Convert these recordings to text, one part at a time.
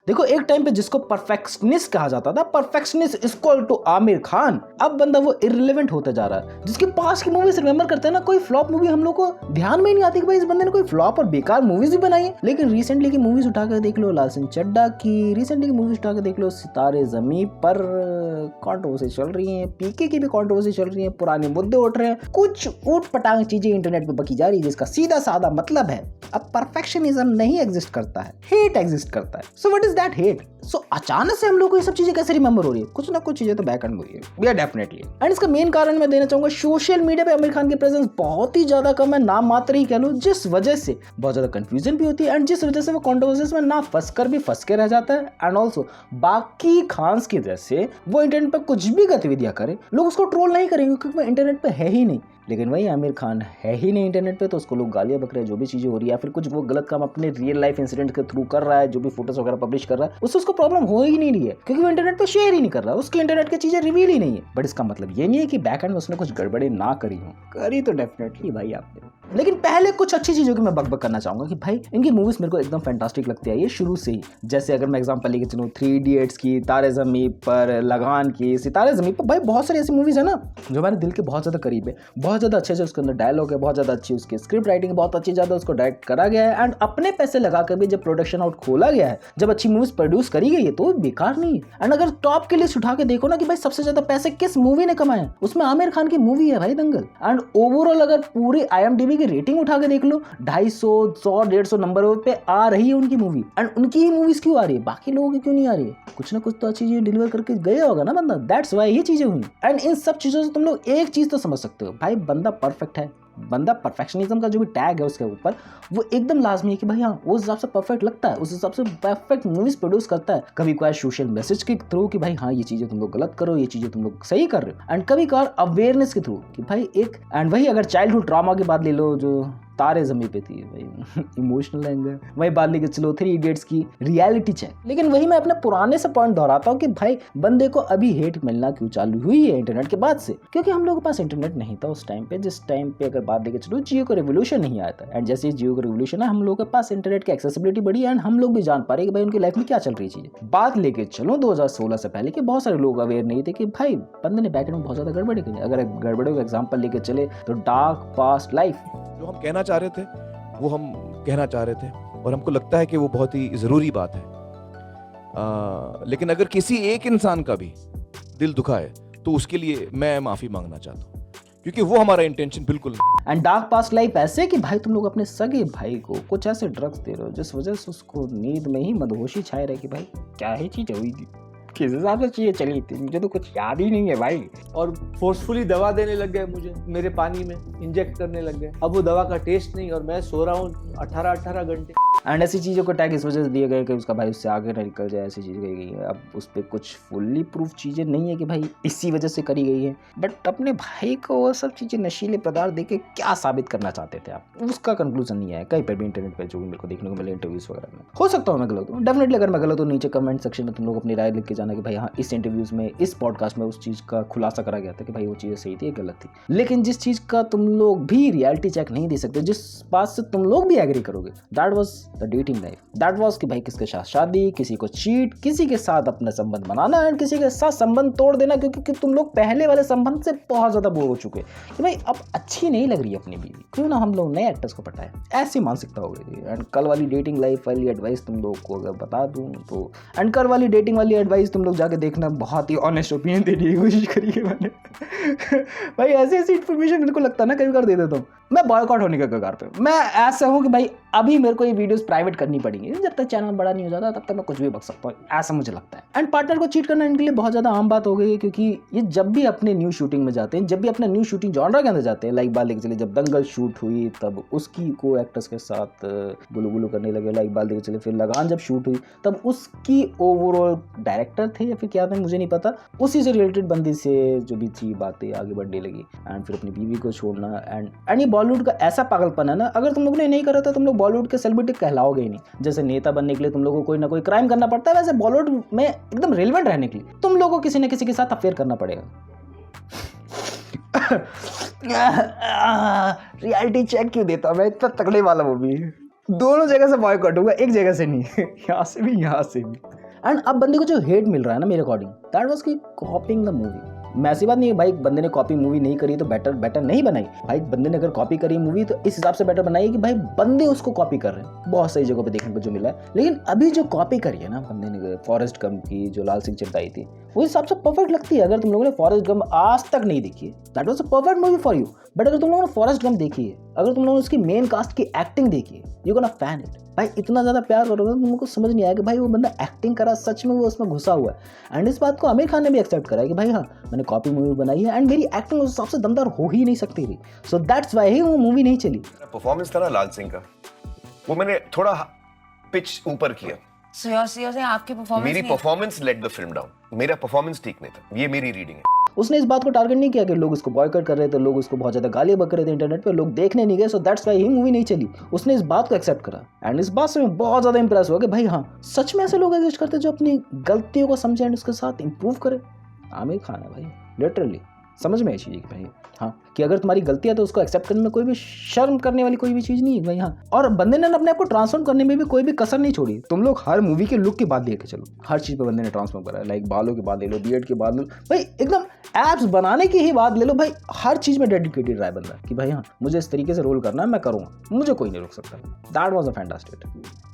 देखो एक टाइम पे जिसको परफेक्शनिस्ट कहा जाता था, perfectionist equal to Aamir Khan, अब बंदा वो इररिलेवेंट होता जा रहा है। जिसके पास की मूवीज रिमेंबर करते हैं ना, कोई फ्लॉप मूवी हम लोग को ध्यान में ही नहीं आती कि भाई इस बंदे ने कोई फ्लॉप और बेकार मूवीज भी बनाई है। लेकिन रिसेंटली की मूवीज उठाकर देख लो, लाल सिंह चड्ढा की, रिसेंटली की मूवीज उठाकर देख लो, सितारे ज़मीं पर कंट्रोवर्सी चल रही है, पीके की भी कंट्रोवर्सी चल रही है, पुराने मुद्दे उठ रहे हैं, कुछ ऊट पटांग चीजें इंटरनेट पे बकी जा रही है, जिसका सीधा साधा मतलब है अब परफेक्शनिज्म नहीं एग्जिस्ट करता है, हेट एग्जिस्ट करता है। So what is that hate? So अचानक से हम लोग को ये सब चीजें कैसे रिमेंबर हो रही है? कुछ ना कुछ चीजें तो बैक एंड हो रही है, या डेफिनेटली। एंड इसका मेन कारण मैं देना चाहूंगा, सोशल मीडिया पे आमिर खान की प्रेजेंस बहुत ही ज्यादा कम है, नाम मात्र ही कह लो, जिस वजह से बहुत ज्यादा कंफ्यूजन भी होती है एंड जिस वजह से वो कंट्रोवर्सीज में ना फंस के रह जाता है। एंड ऑल्सो बाकी खान्स की जैसे वो इंटरनेट पर कुछ भी गतिविधियां करे, लोग उसको ट्रोल नहीं करेंगे क्योंकि वो इंटरनेट पे है ही नहीं। लेकिन वही आमिर खान है ही नहीं इंटरनेट पे, तो उसको लोग गालियां बक रहे हैं, जो भी चीजें हो रही है, या फिर कुछ वो गलत काम अपने रियल लाइफ इंसिडेंट के थ्रू कर रहा है, जो भी फोटोज वगैरह पब्लिश कर रहा है, उससे उसको प्रॉब्लम हो ही नहीं रही है क्योंकि वो इंटरनेट पे शेयर ही नहीं कर रहा, उसकी इंटरनेट की चीजें रिवील ही नहीं है। बट इसका मतलब ये नहीं है कि बैक एंड में उसने कुछ गड़बड़ी ना करी हो, करी तो डेफिनेटली भाई आपने। लेकिन पहले कुछ अच्छी चीजों की मैं बक करना चाहूंगा कि भाई इनकी मूवीज मेरे को एकदम फैंटास्टिक लगती है ये शुरू से ही। जैसे अगर मैं एग्जांपल लेके चलूं, 3 इडियट्स की, तारे ज़मीं पर, लगान की, सितारे ज़मीं पर, भाई बहुत सारी ऐसी मूवीज है ना जो हमारे दिल के बहुत ज्यादा करीब है, बहुत ज्यादा अच्छे से उसके अंदर डायलॉग है, बहुत ज्यादा अच्छी उसकी स्क्रिप्ट राइटिंग है, बहुत अच्छी ज्यादा उसको डायरेक्ट करा गया है एंड अपने पैसे लगाकर भी जब प्रोडक्शन आउट खोला गया है, जब अच्छी मूवीज प्रोड्यूस करी गई है तो बेकार नहीं है। एंड अगर टॉप की लिस्ट उठा के देखो ना कि भाई सबसे ज्यादा पैसे किस मूवी ने कमाए, उसमें आमिर खान की मूवी है भाई दंगल। एंड ओवरऑल अगर पूरी IMDb की रेटिंग उठा के देख लो, 250, 100, 150 नंबर पे आ रही है उनकी मूवी। एंड उनकी ही मूवीज क्यों आ रही है, बाकी लोगों की क्यों नहीं आ रही है? कुछ ना कुछ तो अच्छी चीज डिलीवर करके गया होगा ना बंदा, दैट्स वाई ये चीजें हुई। एंड इन सब चीजों से तुम लोग एक चीज तो समझ सकते हो, भाई बंदा परफेक्ट है, बंदा परफेक्शनिज्म का जो भी टैग है उसके ऊपर वो एकदम लाजमी है कि भाई हाँ उस हिसाब से परफेक्ट लगता है, उस हिसाब से परफेक्ट मूवीज प्रोड्यूस करता है। कभी कभार सोशल मैसेज के थ्रू कि भाई हाँ ये चीजें तुम लोग गलत करो, ये चीजें तुम लोग सही कर रहे हो, एंड कभी कभार अवेयरनेस के थ्रू कि भाई एक, एंड वही अगर चाइल्डहुड ट्रॉमा की बात ले लो जो तारे ज़मीं पे थी, भाई इमोशनल एंगल, वही बात लेके चलो 3 इडियट्स की रियलिटी चेक। लेकिन वही मैं अपने पुराने से पॉइंट दोहराता हूँ कि भाई बंदे को अभी हेट मिलना क्यों चालू हुई है इंटरनेट के बाद से, क्योंकि हम लोगों के पास इंटरनेट नहीं था उस टाइम पे, जिस टाइम पे अगर बात लेके चलो जियो का रेवोल्यूशन नहीं आया था। एंड जैसे ही जियो का रेवोल्यूशन है हम लोगों के पास इंटरनेट की एक्सेसिबिलिटी बढ़ी एंड हम लोग भी जान पा रहे कि भाई उनकी लाइफ में क्या चल रही चीज़। बात लेके चलो 2016 से पहले कि बहुत सारे लोग अवेयर नहीं थे कि भाई बंदे ने बैकएंड में बहुत ज़्यादा गड़बड़ी की। अगर गड़बड़ों का एग्जाम्पल लेके चले तो डार्क पास्ट लाइफ, जो हम कहना चाह रहे थे वो हम कहना चाह रहे थे और हमको लगता है कि वो बहुत ही ज़रूरी बात है। लेकिन अगर किसी एक इंसान का भी दिल दुखा है तो उसके लिए मैं माफ़ी मांगना चाहता हूँ क्योंकि वो हमारा इंटेंशन बिल्कुल नहीं। एंड डार्क पास्ट लाइफ ऐसे कि भाई तुम लोग अपने सगे भाई को कुछ ऐसे ड्रग्स दे रहे हो जिस वजह से उसको नींद में ही मदहोशी छाए रहे कि भाई क्या ही चीज़ हुई थी, किस हिसाब से चीज़ें चली थी, मुझे तो कुछ याद ही नहीं है भाई। और फोर्सफुली दवा देने लग गए, मुझे मेरे पानी में इंजेक्ट करने लग गए। अब वो दवा का टेस्ट नहीं और मैं सो रहा हूँ 18 घंटे। एंड ऐसी चीज़ों को टैग इस वजह से दिए गए कि उसका भाई उससे आगे ना निकल जाए, ऐसी चीज़ कही गई है। अब उस पर कुछ फुल्ली प्रूफ चीज़ें नहीं है कि भाई इसी वजह से करी गई है, बट अपने भाई को वो सब चीज़ें नशीले पदार्थ दे के क्या साबित करना चाहते थे आप, उसका कंक्लूजन नहीं है कहीं पर भी इंटरनेट पर जो भी मेरे को देखने को मिले इंटरव्यूज़ वगैरह में। हो सकता हूँ मैं गलत हूँ, डेफिनेटली अगर मैं गलत हूँ नीचे कमेंट सेक्शन में तुम लोग अपनी राय लिख के जाना कि भाई हाँ इस इंटरव्यूज़ में, इस पॉडकास्ट में उस चीज़ का खुलासा करा गया था कि भाई वो चीज़ें सही थी गलत थी। लेकिन जिस चीज़ का तुम लोग भी रियलिटी चेक नहीं दे सकते, जिस बात से तुम लोग भी एग्री करोगे, that was the dating life, that was कि भाई किसके साथ शादी, किसी को चीट, किसी के साथ अपना संबंध बनाना एंड किसी के साथ संबंध तोड़ देना क्योंकि तुम लोग पहले वाले संबंध से बहुत ज़्यादा बोर हो चुके कि भाई अब अच्छी नहीं लग रही अपनी बीवी, क्यों ना हम लोग नए एक्टर्स को पटाए, ऐसी मानसिकता हो गई। एंड कल वाली डेटिंग लाइफ वाली एडवाइस तुम लोग को अगर बता दूँ तो, एंड कल वाली डेटिंग वाली एडवाइस तुम लोग जाके देखना, बहुत ही ऑनेस्ट ओपिनियन देने की कोशिश करी है मैंने भाई ऐसी ऐसी इन्फॉर्मेशन मेरे को लगता है ना कई बार दे देता हूँ। मैं बॉयकॉट होने के कगार पे, मैं ऐसा हूँ कि भाई अभी मेरे को ये वीडियोस प्राइवेट करनी पड़ेंगी, जब तक चैनल बड़ा नहीं हो जाता तब तक मैं कुछ भी बक सकता हूँ, ऐसा मुझे लगता है। एंड पार्टनर को चीट करना इनके लिए बहुत ज़्यादा आम बात हो गई है क्योंकि ये जब भी अपने न्यू शूटिंग में जाते हैं, जब भी अपने न्यू शूटिंग जॉनरा के अंदर जाते हैं, लाइक बात लेके चले जब दंगल शूट हुई तब उसकी को एक्टर्स के साथ गुलू गुलू करने लगे, लाइक बात लेके चले फिर लगान जब शूट हुई तब उसकी ओवरऑल डायरेक्टर थे या फिर क्या था मुझे नहीं पता, उसी से रिलेटेड बंदी से जो भी थी बातें आगे बढ़ने लगी एंड फिर अपनी बीवी को छोड़ना। एंड ये बॉलीवुड का ऐसा पागलपन है ना, अगर तुम लोगों ने नहीं करा था तुम लोग बॉलीवुड के सेलिब्रिटी कहलाओगे ही नहीं। जैसे नेता बनने के लिए तुम लोगों को कोई ना कोई क्राइम करना पड़ता है, वैसे बॉलीवुड में एकदम रेलेवेंट रहने के लिए तुम लोगों को किसी न किसी के साथ अफेयर करना पड़ेगा। रियलिटी चेक क्यों देता मैं, इतना तगड़े वाला मूवी दोनों जगह से बॉयकॉट होगा, एक जगह से नहीं यहाँ से भी यहाँ से भी। एंड अब बंदे को जो हेट मिल रहा है ना मेरे अकॉर्डिंग, दैट वाज की कॉपिंग द मूवी। मैं ऐसी बात नहीं है भाई बंदे ने कॉपी मूवी नहीं करी तो बेटर नहीं बनाई। भाई बंदे ने अगर कॉपी करी मूवी तो इस हिसाब से बेटर बनाई है कि भाई बंदे उसको कॉपी कर रहे हैं। बहुत सही जगह पे देखने को जो मिला है। लेकिन अभी जो कॉपी करी है ना बंदे ने फॉरेस्ट गंप की, जो लाल सिंह चड्ढा आई थी, वो हिसाब से परफेक्ट लगती है। अगर तुम लोगों ने फॉरेस्ट गंप आज तक नहीं देखी है, that was a perfect movie for you. But अगर तुम लोगों ने फॉरेस्ट गंप देखी है, अगर तुम लोगों ने उसकी मेन कास्ट की एक्टिंग देखी है, यू गोना फैन इट। भाई इतना ज़्यादा प्यार करोगे तो तुमको समझ नहीं आएगा भाई वो बंदा एक्टिंग करा, सच में वो उसमें घुसा हुआ है। एंड इस बात को आमिर खान ने भी एक्सेप्ट करा है कि भाई हाँ मैंने कॉपी मूवी बनाई है एंड मेरी एक्टिंग उस हिसाब से दमदार हो ही नहीं सकती थी। सो दैट्स वाई ही वो मूवी नहीं चली। परफॉर्मेंस था ना लाल सिंह का, वो मैंने थोड़ा पिच ऊपर किया। So you're saying आपकी परफॉर्मेंस मेरी performance let the film down, मेरा परफॉर्मेंस ठीक नहीं था, ये मेरी रीडिंग है। उसने इस बात को टारगेट नहीं किया कि लोग इसको बॉयकॉट कर रहे थे, लोग इसको बहुत ज़्यादा गालियाँ बक रहे थे इंटरनेट पे, लोग देखने नहीं गए, so that's why he movie नहीं चली। उसने इस बात को एक्सेप्ट करा एंड इस बात से मैं बहुत ज़्यादा इंप्रेस हुआ कि भाई हाँ सच में ऐसे लोग एग्जिस्ट करते जो अपनी गलतियों को समझे एंड उसके साथ इंप्रूव करे। आमिर खान है भाई, लिटरली समझ में आई चीज़ कि भाई हाँ कि अगर तुम्हारी गलती है तो उसको एक्सेप्ट करने में कोई भी शर्म करने वाली कोई भी चीज़ नहीं है भाई हाँ। और बंदे ने अपने आप को ट्रांसफॉर्म करने में भी कोई भी कसर नहीं छोड़ी। तुम लोग हर मूवी के लुक की बात देख के चलो, हर चीज़ पे बंदे ने ट्रांसफॉर्म करा है। लाइक बालों की बात ले लो, बियर्ड की बात ले लो, भाई एकदम एप्स बनाने की ही बात ले लो, भाई हर चीज़ में डेडिकेटेड रहा है बंदा कि भाई हाँ मुझे इस तरीके से रोल करना है, मैं करूँगा, मुझे कोई नहीं रोक सकता। That was a fantastic.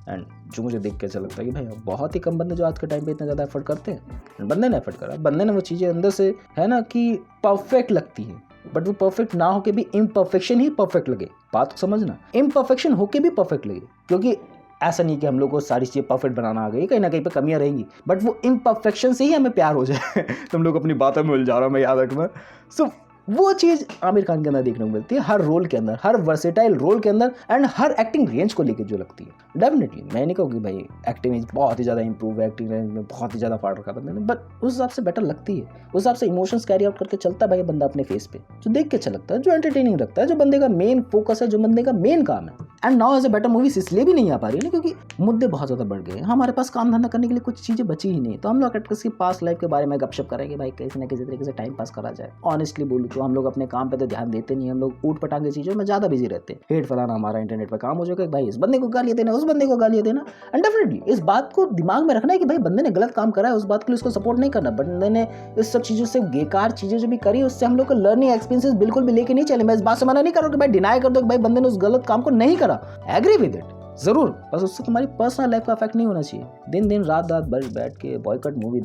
And जो मुझे देख के अच्छा लगता है कि भाई बहुत ही कम बंदे जो आज के टाइम पे इतना ज़्यादा एफर्ट करते हैं। बंदे ने एफर्ट करा, बंदे ने वो चीज़ें अंदर से है ना कि परफेक्ट लगती है, बट वो परफेक्ट ना होके भी इम्परफेक्शन ही परफेक्ट लगे। बात को समझना, इम्परफेक्शन होके भी परफेक्ट लगे, क्योंकि ऐसा नहीं कि हम लोग को सारी चीज़ें परफेक्ट बनाना आ गई, कहीं ना कहीं पे कमियां रहेंगी, बट वो इम्परफेक्शन से ही हमें प्यार हो जाए। तुम लोग अपनी बातों में उलझा रहा हूँ मैं, याद रखना। सो वो चीज़ आमिर खान के अंदर देखने को मिलती है, हर रोल के अंदर, हर वर्सेटाइल रोल के अंदर एंड हर एक्टिंग रेंज को लेकर जो लगती है। डेफिनेटली मैं नहीं कहूँगी भाई एक्टिंग रेंज बहुत ही ज़्यादा इंप्रूव है, एक्टिंग रेंज में बहुत ही ज़्यादा फाड़ रखा बंदे ने, बट उस हिसाब से बेटर लगती है, उस हिसाब से इमोशंस कैरी आउट करके चलता है भाई बंदा अपने फेस पे, जो देख के अच्छा लगता है, जो एंटरटेनिंग रखता है, जो बंदे का मेन फोकस है, जो बंदे का मेन काम है। And now as a better movies इसलिए भी नहीं आ पा रही है ना क्योंकि मुद्दे बहुत ज़्यादा बढ़ गए हैं, हमारे पास काम धंधा करने के लिए कुछ चीज़ें बची ही नहीं। तो हम लोग एक्टर्स की पास्ट लाइफ के बारे में गपशप करेंगे भाई, कैसे ना किसी तरीके से टाइम पास करा जाए। ऑनेस्टली बोलूँ तो हम लोग अपने काम पे तो ध्यान देते नहीं, हम लोग ऊट पटांग चीज़ों में ज़्यादा बिजी रहते हैं। हेट फैलाना हमारा इंटरनेट पर काम हो जाएगा, भाई इस बंदे को गालियाँ देना, उस बंदे को गालियाँ देना। एंड डेफिनेटली इस बात को दिमाग में रखना है कि भाई बंदे ने गलत काम करा है, उस बात के लिए उसको सपोर्ट नहीं करना। बंदे ने इस सब चीज़ों से बेकार चीज़ें जो भी करी उससे हम लोग का लर्निंग एक्सपीरियंसेस बिल्कुल भी लेके नहीं चले। मैं इस बात से मना नहीं कर रहा हूँ कि भाई डिनाई कर दो कि भाई बंदे ने उस गलत काम को नहीं करा, एग्री विद इट जरूर, बस उससे तुम्हारी पर्सनल लाइफ का इफेक्ट नहीं होना चाहिए। दिन दिन रात रात बैठ के बॉयकॉट मूवी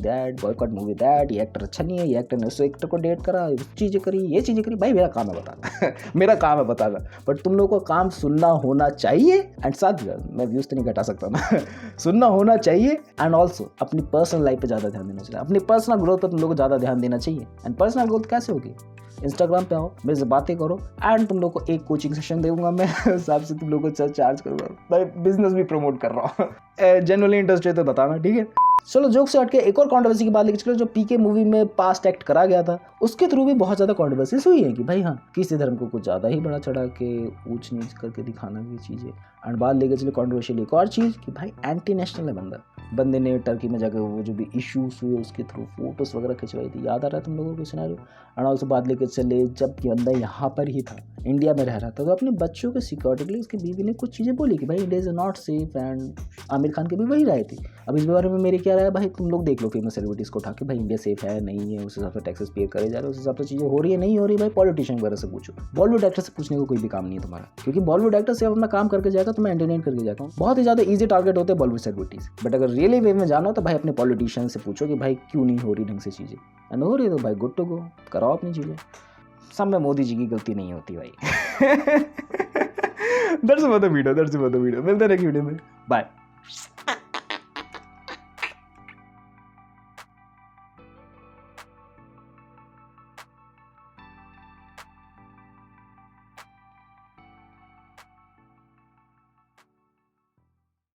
दैट, ये एक्टर अच्छा नहीं है, ये एक्टर ने उस एक्टर को डेट करा, चीज़ें करी, ये चीज़ें करी। भाई मेरा काम है बताना मेरा काम है बताना, बट तुम लोगों को काम सुनना होना चाहिए। एंड साथ मैं व्यूज तो नहीं घटा सकता ना सुनना होना चाहिए। एंड ऑल्सो अपनी पर्सनल लाइफ पे ज़्यादा ध्यान देना चाहिए, अपनी पर्सनल ग्रोथ पर तुम लोग को ज़्यादा ध्यान देना चाहिए। एंड पर्सनल ग्रोथ कैसे होगी? इंस्टाग्राम पे आओ, मेरे से बातें करो एंड तुम लोग को एक कोचिंग सेशन दूंगा मैं, हिसाब से तुम लोग को चार्ज करूँगा। भाई बिजनेस भी प्रमोट कर रहा हूँ, जेन्युइनली इंटरेस्ट है तो बताना, ठीक है। चलो जोक से हटके एक और कंट्रोवर्सी की बात लेकर चलो। जो पीके मूवी में पास्ट एक्ट करा गया था उसके थ्रू भी बहुत ज़्यादा कंट्रोवर्सीज हुई है कि भाई हाँ किसी धर्म को कुछ ज़्यादा ही बड़ा चढ़ा के ऊंच नीच करके दिखाना भी चीज़ें। एंड बात लेकर चले कंट्रोवर्शियल एक और चीज़ कि भाई एंटी नेशनल है बंदे ने टर्की में जाकर वो जो भी इश्यूज हुए उसके थ्रू फोटोज वगैरह खिंचवाई थी, याद आ रहा है तुम लोगों को सिनेरियो। एंड ऑल्सो बात लेकर चले जब कि बंदा यहाँ पर ही था, इंडिया में रह रहा था, तो अपने बच्चों के सिक्योरिटी के लिए उसकी बीवी ने कुछ चीज़ें बोली कि भाई India is not safe. And Aamir Khan की भी वही राय थी। अब इस बारे में मेरी क्या राय है भाई, तुम लोग देख लो फेमस सेलिब्रिटीज़ को उठा के, भाई इंडिया सेफ है नहीं है, उस हिसाब से टैक्सेस पे करे जा रहे हैं, उस हिसाब से चीज़ें हो रही है नहीं हो रही। भाई पॉलिटिशियन वगैरह से पूछो, बॉलीवुड एक्टर से पूछने को कोई भी काम नहीं है तुम्हारा, क्योंकि बॉलीवुड एक्टर से अपना काम करके जाएगा तो मैं एंटरटेन करके जाता हूँ। बहुत ही ज़्यादा ईजी टारगेट होते हैं बॉलीवुड सेलिब्रिटीज़, बट अगर रियली वे में जाना हो तो भाई अपने पॉलिटिशियन से पूछो कि भाई क्यों नहीं हो रही ढंग से चीज़ें। एंड हो रही है तो भाई गुड टू गो, कराओ अपनी चीज़ें। सब में मोदी जी की गलती नहीं होती भाई। दैट्स अ वीडियो मिलते हैं नेक्स्ट वीडियो में, बाय।